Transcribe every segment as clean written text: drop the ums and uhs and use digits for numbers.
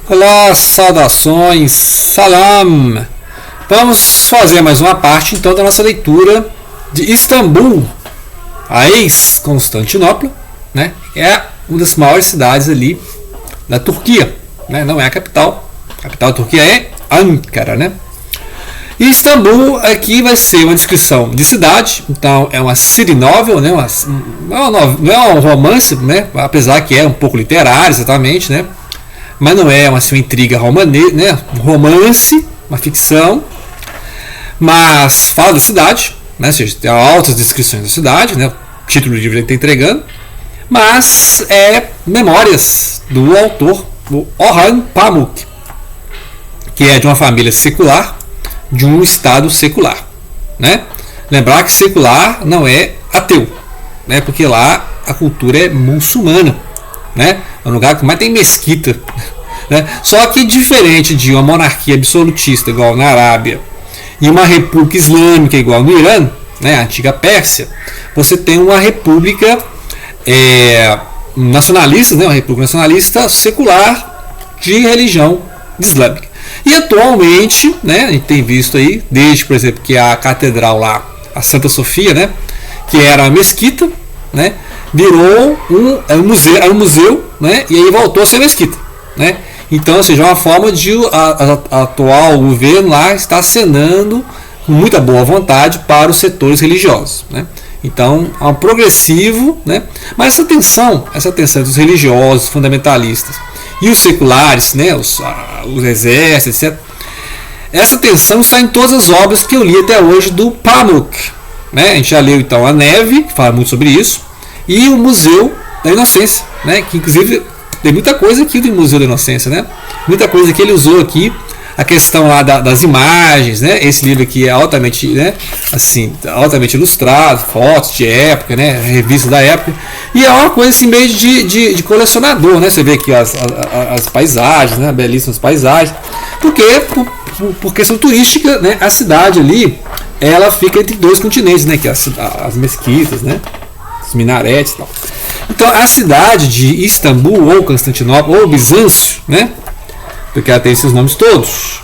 Olá, saudações, salam! Vamos fazer mais uma parte então da nossa leitura de Istambul, a ex-Constantinopla, né? É uma das maiores cidades ali da Turquia, né? Não é a capital da Turquia é Ankara, né? E Istambul aqui vai ser uma descrição de cidade, então é uma city novel, né? Não é um romance, né? Apesar que é um pouco literário, exatamente, né? Mas não é uma intriga né? Um romance, uma ficção, mas fala da cidade, né? Ou seja, tem altas descrições da cidade, né? O título do livro ele está entregando, mas é memórias do autor, o Orhan Pamuk, que é de uma família secular, de um estado secular, né? Lembrar que secular não é ateu, né? Porque lá a cultura é muçulmana, né? É um lugar que mais tem mesquita, né? Só que diferente de uma monarquia absolutista igual na Arábia e uma república islâmica igual no Irã, né? A antiga Pérsia, você tem uma república nacionalista, né? Uma república nacionalista secular de religião islâmica. E atualmente, né, a gente tem visto aí, desde, por exemplo, que a catedral lá, a Santa Sofia, né, que era uma mesquita, né, virou um museu, né, e aí voltou a ser mesquita, né. Então, ou seja, é uma forma de a atual governo lá está acenando com muita boa vontade para os setores religiosos, né. Então, é um progressivo, né, mas essa tensão dos religiosos, fundamentalistas, e os seculares, né, os exércitos, etc. Essa tensão está em todas as obras que eu li até hoje do Pamuk, né? A gente já leu então A Neve, que fala muito sobre isso, e o Museu da Inocência, né? Que inclusive tem muita coisa aqui do Museu da Inocência, né? Muita coisa que ele usou aqui, a questão lá das imagens, né? Esse livro aqui é altamente, né? Assim, altamente ilustrado, fotos de época, né? Revistas da época, e é uma coisa assim meio de colecionador, né? Você vê aqui as paisagens, né? Belíssimas paisagens, porque por questão turística, né? A cidade ali, ela fica entre dois continentes, né? Que as mesquitas, né? Os minaretes e tal. Então a cidade de Istambul ou Constantinopla ou Bizâncio, né? Porque ela tem esses nomes todos.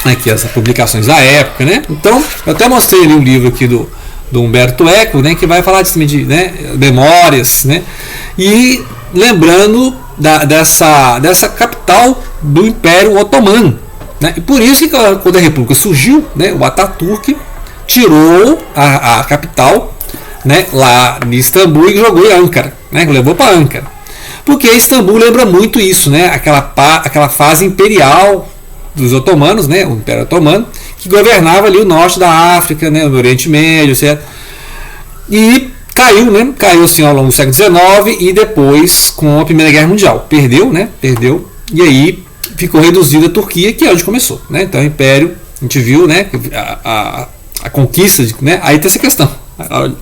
Aqui as publicações da época, né? Então, eu até mostrei ali um livro aqui do Umberto Eco, né? Que vai falar de, né, memórias, né? E lembrando dessa capital do Império Otomano, né? E por isso que quando a República surgiu, né? O Ataturk tirou a capital, né? Lá de Istambul e jogou em Ankara, né? Levou para Ankara. Porque Istambul lembra muito isso, né? Aquela fase imperial dos otomanos, né? O Império Otomano, que governava ali o norte da África, né? O Oriente Médio, certo? E caiu, né? Caiu assim ao longo do século XIX e depois com a Primeira Guerra Mundial. Perdeu, né? Perdeu. E aí ficou reduzida a Turquia, que é onde começou, né? Então o Império, a gente viu, né? A conquista, né? Aí tem essa questão.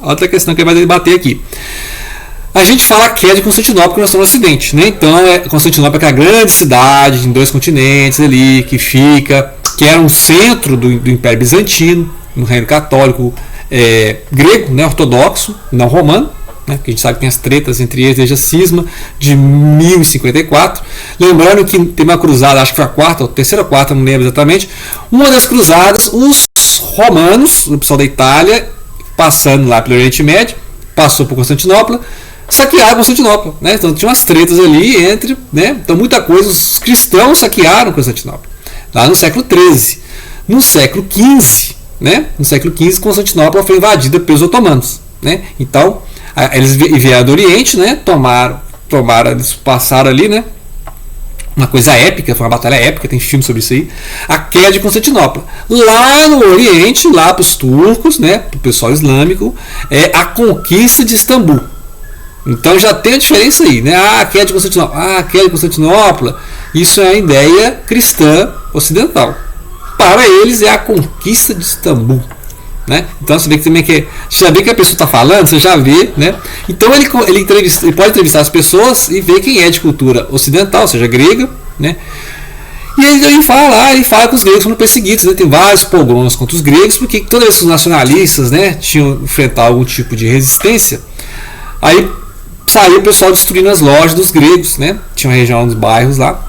Outra questão que ele vai debater aqui. A gente fala que é de Constantinopla, que nós estamos no Ocidente, né? Então, Constantinopla é a grande cidade em dois continentes ali, que era um centro do Império Bizantino, no Reino Católico grego, né? Ortodoxo, não romano, né? Que a gente sabe que tem as tretas entre eles desde a cisma de 1054. Lembrando que tem uma cruzada, acho que foi a quarta ou terceira ou quarta, não lembro exatamente. Uma das cruzadas, os romanos, o pessoal da Itália, passando lá pelo Oriente Médio, passou por Constantinopla, saquearam Constantinopla, né? Então tinha umas tretas ali entre, né? Então muita coisa, os cristãos saquearam Constantinopla lá no século XIII. No século XV, né? No século XV, Constantinopla foi invadida pelos otomanos, né? Então eles vieram do Oriente, né? Eles passaram ali, né? Uma coisa épica, foi uma batalha épica, tem filme sobre isso aí, a queda de Constantinopla. Lá no Oriente, lá para os turcos, né? Para o pessoal islâmico, a conquista de Istambul. Então já tem a diferença aí, né? A queda de Constantinopla, isso é a ideia cristã ocidental. Para eles é a conquista de Istambul, né? Então você vê que também já vê que a pessoa está falando, você já vê, né? Então ele pode entrevistar as pessoas e ver quem é de cultura ocidental, ou seja, grega, né? E ele fala que os gregos foram perseguidos, né? Tem vários pogroms contra os gregos, porque todos esses nacionalistas, né, tinham que enfrentar algum tipo de resistência. Aí saiu o pessoal destruindo as lojas dos gregos, né? Tinha uma região dos bairros lá.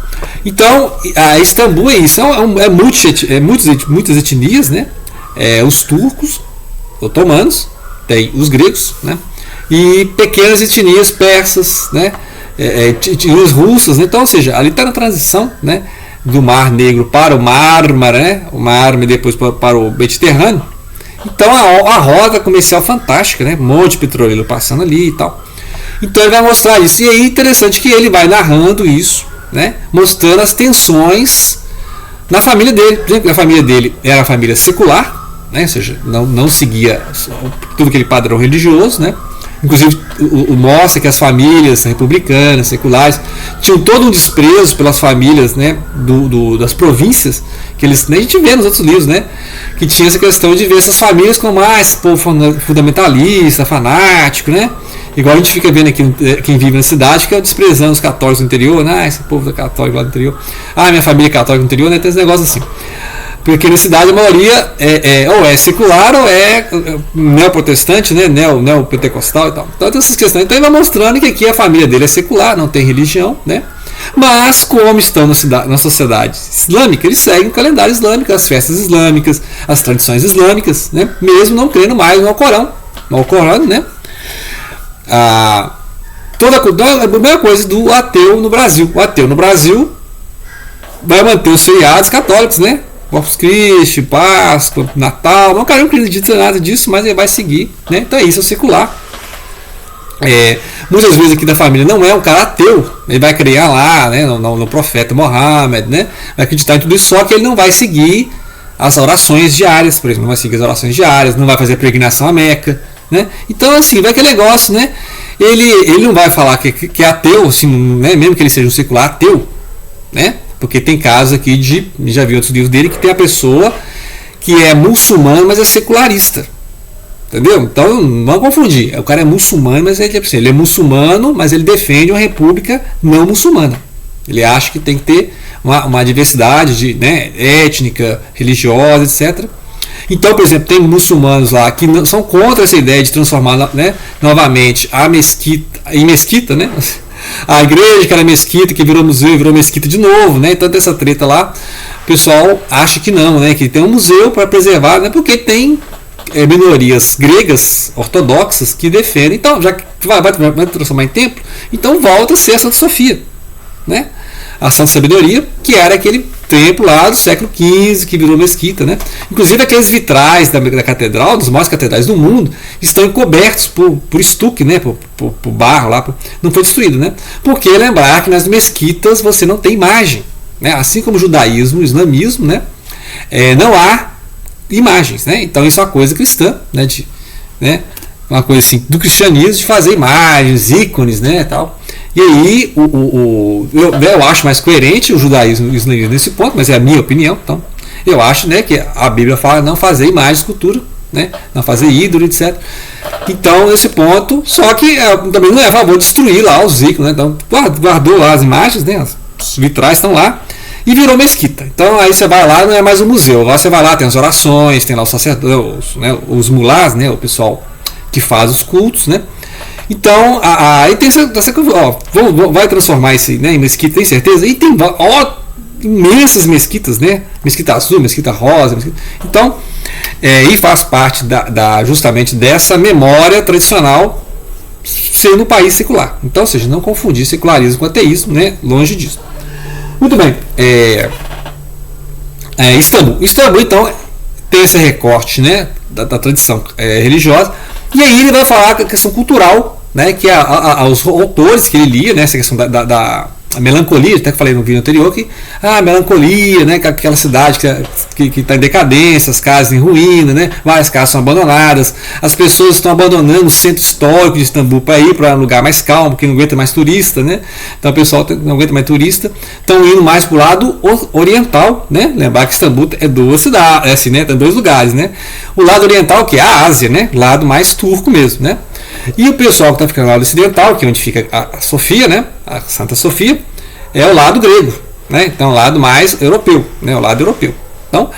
Então, a Istambul é isso, muitas etnias, né? Os turcos, otomanos, tem os gregos, né? E pequenas etnias persas, né? Os russos, né? Então, ou seja, ali está na transição, né? Do Mar Negro para o Mármara, né? O Mármara e depois para o Mediterrâneo. Então a rota comercial fantástica, né? Um monte de petroleiro passando ali e tal. Então ele vai mostrar isso. E é interessante que ele vai narrando isso, né? Mostrando as tensões na família dele. Por exemplo, a família dele era a família secular, né? Ou seja, não seguia tudo aquele padrão religioso, né? Inclusive mostra que as famílias republicanas, seculares, tinham todo um desprezo pelas famílias, né, das províncias, que eles, né, a gente vê nos outros livros, né, que tinha essa questão de ver essas famílias como esse povo fundamentalista, fanático, né, igual a gente fica vendo aqui, quem vive na cidade, que é desprezando os católicos do interior, né, esse povo católico lá do interior, minha família é católica do interior, né, tem esse negócio assim. Porque na cidade a maioria ou é secular ou é neoprotestante, né? Neopentecostal e tal. Então tem essas questões. Então ele vai mostrando que aqui a família dele é secular, não tem religião, né? Mas como estão na sociedade islâmica, eles seguem o calendário islâmico, as festas islâmicas, as tradições islâmicas, né? Mesmo não crendo mais no Alcorão. No Alcorão, né? A mesma coisa do ateu no Brasil. O ateu no Brasil vai manter os feriados católicos, né? Corpus Christi, Páscoa, Natal, o cara não acredita nada disso, mas ele vai seguir, né? Então é isso, é o secular. Muitas vezes aqui da família não é um cara ateu, ele vai criar lá, né, no profeta Mohammed, né? Vai acreditar em tudo isso, só que ele não vai seguir as orações diárias, por exemplo, não vai seguir as orações diárias, não vai fazer a peregrinação a Meca, né? Então assim, vai aquele negócio, né? Ele não vai falar que é ateu, assim, né? Mesmo que ele seja um secular ateu, né? Porque tem casos aqui já vi outros livros dele, que tem a pessoa que é muçulmana, mas é secularista. Entendeu? Então não vamos confundir. O cara é muçulmano, mas ele é muçulmano, mas ele defende uma república não muçulmana. Ele acha que tem que ter uma diversidade né, étnica, religiosa, etc. Então, por exemplo, tem muçulmanos lá que são contra essa ideia de transformar, né, novamente a mesquita em mesquita, né? A igreja que era mesquita, que virou museu, virou mesquita de novo, né? Então tem essa treta lá. O pessoal acha que não, né? Que tem um museu para preservar, né? Porque tem minorias gregas ortodoxas que defendem. Então, já que vai transformar em templo, então volta a ser a Santa Sofia, né? A Santa Sabedoria, que era aquele templo lá do século XV, que virou mesquita, né? Inclusive aqueles vitrais da catedral, dos maiores catedrais do mundo, estão encobertos por estuque, né? Por barro lá, não foi destruído, né? Porque lembrar que nas mesquitas você não tem imagem, né? Assim como o judaísmo, o islamismo, né? Não há imagens, né? Então isso é uma coisa cristã, né? Uma coisa assim do cristianismo, de fazer imagens, ícones, né? Tal. E aí eu acho mais coerente o judaísmo e o islamismo nesse ponto, mas é a minha opinião. Então eu acho, né, que a Bíblia fala não fazer imagem, escultura, né, não fazer ídolo, etc. Então nesse ponto, só que também não é a favor de destruir lá os ícones, né? Então guardou lá as imagens, né, os vitrais estão lá e virou mesquita. Então aí você vai lá, não é mais um museu, lá você vai lá, tem as orações, tem lá os sacerdotes, né, os mulás, né, o pessoal que faz os cultos, né? Então, aí tem essa vai transformar isso aí, né, em mesquita, tem certeza? E tem imensas mesquitas, né? Mesquita azul, mesquita rosa. Então, e faz parte justamente dessa memória tradicional sendo um país secular. Então, ou seja, não confundir secularismo com ateísmo, né? Longe disso. Muito bem. Istambul, então, tem esse recorte, né, da tradição religiosa. E aí ele vai falar da questão cultural, né, que os autores que ele lia, né, essa questão da melancolia, até que falei no vídeo anterior, que a melancolia, né, aquela cidade que está em decadência, as casas em ruína, né, várias casas são abandonadas, as pessoas estão abandonando o centro histórico de Istambul para ir para um lugar mais calmo, que não aguenta mais turista, né, então o pessoal não aguenta mais turista, estão indo mais para o lado oriental, né, lembrar que Istambul é duas cidades, assim, né, tem dois lugares, né, o lado oriental, que é a Ásia, né, lado mais turco mesmo, né. E o pessoal que está ficando no lado ocidental, que é onde fica a Sofia, né, a Santa Sofia, é o lado grego, né, então o lado mais europeu, né, o lado europeu. Então,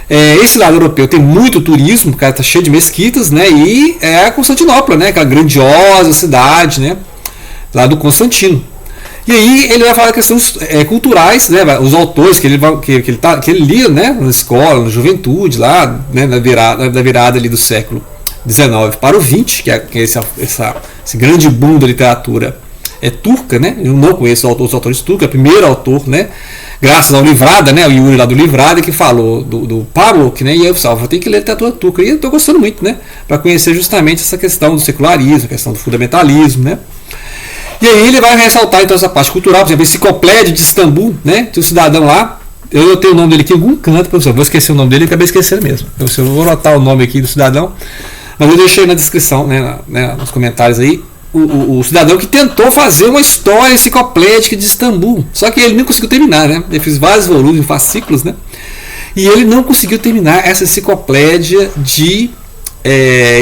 esse lado europeu tem muito turismo, o cara está cheio de mesquitas, né, e é a Constantinopla, né, aquela grandiosa cidade, né, lá do Constantino. E aí ele vai falar questões culturais, né, os autores que ele lia, né, na escola, na juventude, lá, né, na virada ali do século XIX para o XX, que é esse grande boom da literatura turca, né? Eu não conheço os autores turcos, é o primeiro autor, né? Graças ao Livrada, né? O Yuri lá do Livrada, que falou do Pavlov, né? E eu falei, tem que ler literatura turca. E eu estou gostando muito, né? Para conhecer justamente essa questão do secularismo, a questão do fundamentalismo, né? E aí ele vai ressaltar então essa parte cultural, por exemplo, a Enciclopédia de Istambul, né? Tem um cidadão lá, eu tenho o nome dele aqui em algum canto, professor, vou esquecer o nome dele e acabei esquecendo mesmo. Então, eu vou anotar o nome aqui do cidadão, mas eu deixei na descrição, né, nos comentários aí, o cidadão que tentou fazer uma história enciclopédica de Istambul, só que ele não conseguiu terminar, né? Ele fez vários volumes, fascículos, né? E ele não conseguiu terminar essa enciclopédia de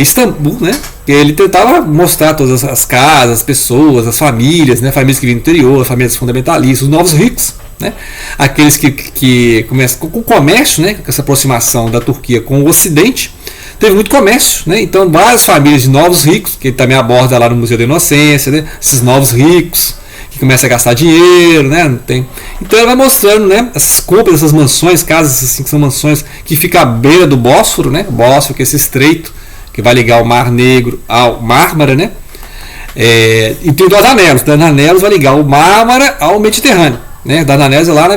Istambul, né? Ele tentava mostrar todas as casas, as pessoas, as famílias, né? Famílias que vêm do interior, famílias fundamentalistas, os novos ricos, né? Aqueles que começam com o comércio, né? Com essa aproximação da Turquia com o Ocidente. Teve muito comércio, né? Então várias famílias de novos ricos, que ele também aborda lá no Museu da Inocência, né? Esses novos ricos que começam a gastar dinheiro, né? Não tem. Então ele vai mostrando, né? Essas compras, essas mansões, casas assim, que são mansões que ficam à beira do Bósforo, né? O Bósforo, que é esse estreito que vai ligar o Mar Negro ao Mármara, né? E tem o Dardanelos. O Dardanelos vai ligar o Mármara ao Mediterrâneo, né? Dardanelos é lá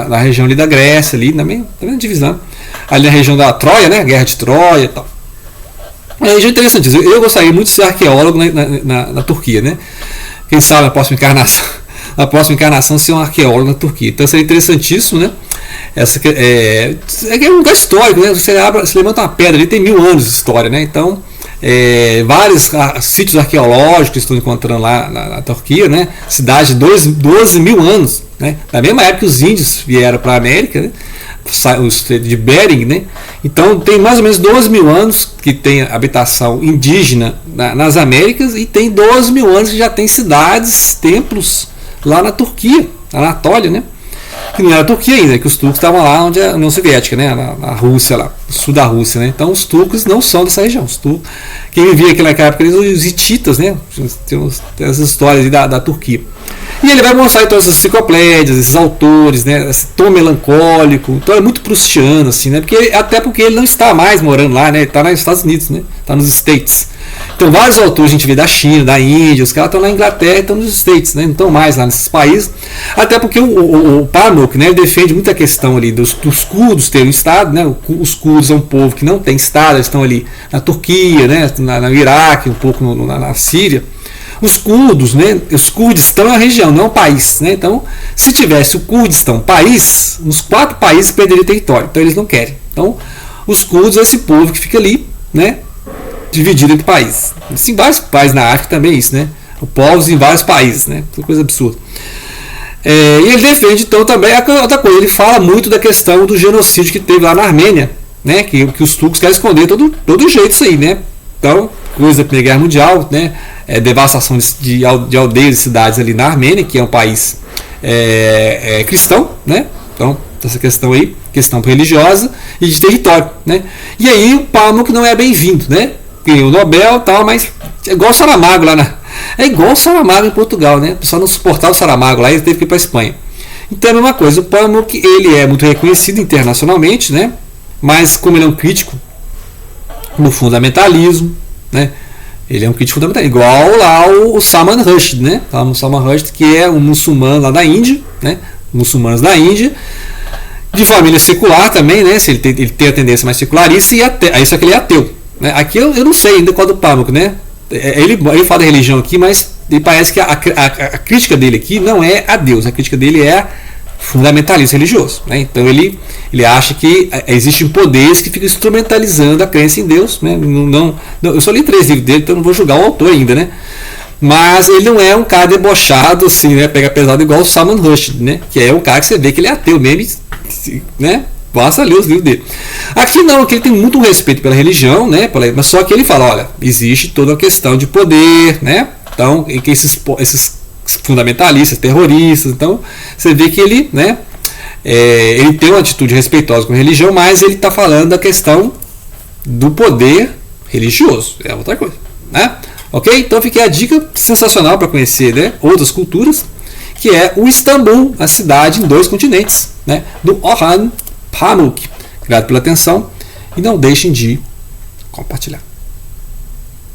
na região ali da Grécia, ali na mesma divisão. Ali na região da Troia, né? Guerra de Troia e tal. É interessantíssimo. Eu gostaria muito de ser arqueólogo na Turquia, né? Quem sabe na próxima encarnação ser um arqueólogo na Turquia. Então seria interessantíssimo, né? É um lugar histórico, né? Você levanta uma pedra ali, tem 1000 anos de história, né? Então vários sítios arqueológicos que estão encontrando lá na Turquia, né? Cidade de 12 mil anos, né? Na mesma época que os índios vieram para a América, né? O Estreito de Bering, né? Então tem mais ou menos 12 mil anos que tem habitação indígena nas Américas e tem 12 mil anos que já tem cidades, templos lá na Turquia, na Anatólia, né? Que não era a Turquia ainda, que os turcos estavam lá onde a União Soviética, né? Na Rússia, lá, no sul da Rússia, né? Então os turcos não são dessa região. Quem vivia aqui naquela época, os hititas, né? Tem essas histórias aí da Turquia. E ele vai mostrar então essas enciclopédias, esses autores, né? Esse tom melancólico. Então é muito prustiano, assim, né? Até porque ele não está mais morando lá, né? Ele está nos Estados Unidos, né? Está nos States. Então vários autores a gente vê da China, da Índia, os caras estão na Inglaterra e estão nos States, né? Não estão mais lá nesses países. Até porque o Pamuk, né? Ele defende muita questão ali dos curdos terem um Estado, né? Os curdos é um povo que não tem Estado, eles estão ali na Turquia, né? No Iraque, um pouco na Síria. Os curdos, né? Os Kurdistão é uma região, não é um país, né? Então, se tivesse o Kurdistão país, uns 4 países perderiam território. Então eles não querem. Então, os curdos é esse povo que fica ali, né? Dividido entre países. Em vários países na África também é isso, né? Povos em vários países, né? Coisa absurda. E ele defende então também outra coisa. Ele fala muito da questão do genocídio que teve lá na Armênia, né? Que os turcos querem esconder todo jeito isso aí, né? Então, coisa da Primeira Guerra Mundial, né? Devastação de aldeias e cidades ali na Armênia, que é um país cristão, né? Então, essa questão aí, questão religiosa e de território, né? E aí o Pamuk não é bem-vindo, né? Ganhou o Nobel e tal, mas é igual o Saramago lá é igual o Saramago em Portugal, né? O pessoal não suportava o Saramago lá e ele teve que ir para a Espanha. Então é a mesma coisa, o Pamuk ele é muito reconhecido internacionalmente, né? Mas como ele é um crítico no fundamentalismo, né? Ele é um crítico fundamental, igual lá o Salman Rushdie, né? O Salman Rushdie, que é um muçulmano lá da Índia, né? Muçulmanos da Índia, de família secular também, né? Ele tem a tendência mais secularista e só que ele é ateu, né? Aqui eu não sei ainda qual do Pamuk, né? Ele fala da religião aqui, mas ele parece que a crítica dele aqui não é a Deus, a crítica dele é fundamentalista religioso, né? Então ele acha que existem poderes que ficam instrumentalizando a crença em Deus, né? Eu só li 3 livros dele, então não vou julgar o autor ainda, né? Mas ele não é um cara debochado assim, né? Pega pesado igual o Salman Rushdie, né? Que é um cara que você vê que ele é ateu mesmo, né? Basta ler os livros dele. Aqui não, aqui ele tem muito respeito pela religião, né? Mas só que ele fala, olha, existe toda a questão de poder, né? Então, em que esses fundamentalistas, terroristas, então você vê que ele, né? Ele tem uma atitude respeitosa com a religião, mas ele está falando da questão do poder religioso, é outra coisa, né? Ok? Então fica a dica sensacional para conhecer, né, outras culturas que é o Istambul, a cidade em 2 continentes, né, do Orhan Pamuk. Obrigado pela atenção e não deixem de compartilhar.